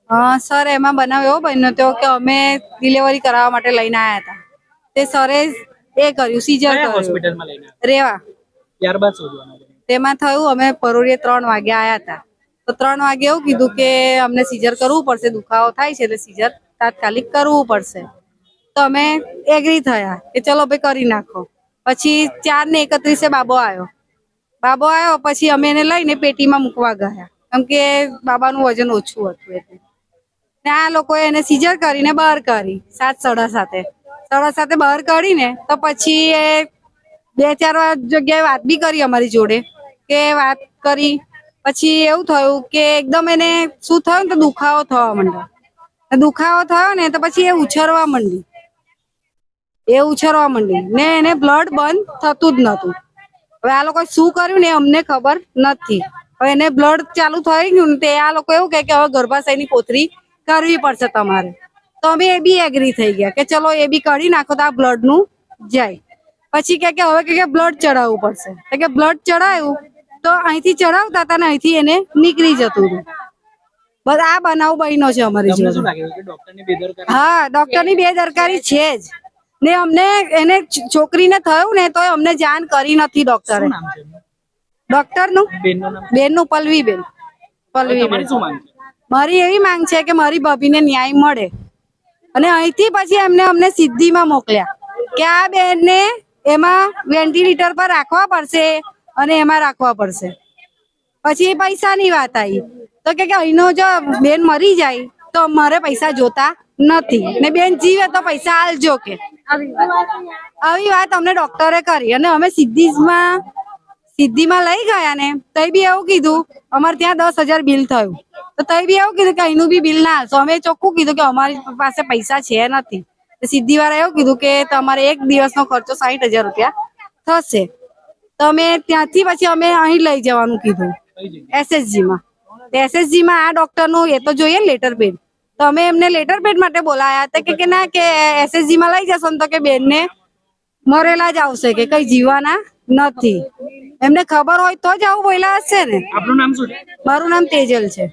Sir એમાં બનાવ એવો બન્યો હતો કે અમે ડિલિવરી કરાવવા માટે લઈને આવ્યા હતા. તે સરે એ કર્યું, સીઝર કર્યું હોસ્પિટલમાં લઈને રેવા. ત્યારબાદ તેમાં થયું અમે પરોળીએ 3 વાગે આવ્યા હતા. તો 3 વાગે એવું કીધું કે અમને સીઝર કરવું પડશે, દુખાવો થાય છે એટલે સીઝર તાત્કાલિક કરવું પડશે. તો અમે એગ્રી થયા કે ચલો ભાઈ કરી નાખો. પછી 4:31 બાબો આવ્યો. પછી અમે એને લઈને પેટીમાં મૂકવા ગયા, કેમ કે બાબાનું વજન ઓછું હતું એટલે. ને આ લોકોએ એને સીઝર કરીને બહાર કરી 7:07 બહાર કાઢીને તો પછી એ 2-4 જગ્યાએ વાત બી કરી અમારી જોડે કે વાત કરી. પછી એવું થયું કે એકદમ એને શું થયું ને તો દુખાવો થવા માંડ્યો. દુખાવો થયો ને તો પછી એ ઉછરવા માંડી ને એને બ્લડ બંધ થતું જ નતું. હવે આ લોકો શું કર્યું ને અમને ખબર નથી. હવે એને બ્લડ ચાલુ થઈ ગયું ને તે આ લોકો એવું કે હવે ગર્ભાશયની કોથળી કરવી પડશે તમારે. તો અમે એ બી એગ્રી થઈ ગયા કે ચલો એ બી કરી નાખો તો આ બ્લડ નું જાય. પછી કે હવે કે બ્લડ ચડાવવું પડશે. કે બ્લડ ચડાવ્યું તો અહીંથી ચડાવતા હતા ને અહીંથી એને નીકળી જતું હતું. બસ આ બનાવ બન્યો છે અમારી જોડે. હા, ડોક્ટરની બેદરકારી છે જ ને. અમને એને છોકરીને થયું ને તો અમને જાણ કરી નથી ડોક્ટરે. ડોક્ટરનું બેનનું પલ્લવીબેન. મારી એવી માંગ છે કે મારી ભાભીને ન્યાય મળે અને અહીંથી પછી અમને સિદ્ધિમાં મોકલ્યા કે આ બેનને એમાં વેન્ટિલેટર પર રાખવા પડશે અને એમાં રાખવા પડશે. પછી પૈસાની વાત આવી તો કે અહીંનો જો બેન મરી જાય તો અમારે પૈસા જોતા નથી ને બેન જીવે તો પૈસા આલજો. કે આવી વાત અમને ડોક્ટરે કરી અને અમે સિદ્ધિમાં લઈ ગયા ને તઈ બી એવું કીધું અમારે ત્યાં 10,000 બિલ થયું. તો તઈ બી એવું કીધું કે અહીંનું બી બિલ ના આવશો. અમે ચોખ્ખું કીધું કે અમારી પાસે પૈસા છે નથી. સિદ્ધિ વાળા એવું કીધું કે તમારે એક દિવસનો ખર્ચો 60,000 રૂપિયા થશે. તો અમે ત્યાંથી પછી અમે અહીં લઈ જવાનું કીધું SSG માં. SSG માં આ ડોક્ટર નું એ તો જોઈએ લેટર પેડ. તો અમે એમને લેટર પેડ માટે બોલાયા હતા કે ના કે SSG માં લઈ જશો ને તો કે બેનને મરેલા જ આવશે કે કઈ જીવવાના નથી. એમને ખબર હોય તો જ આવું બોલ્યા હશે ને. આપનું નામ શું છે? મારું નામ તેજલ છે.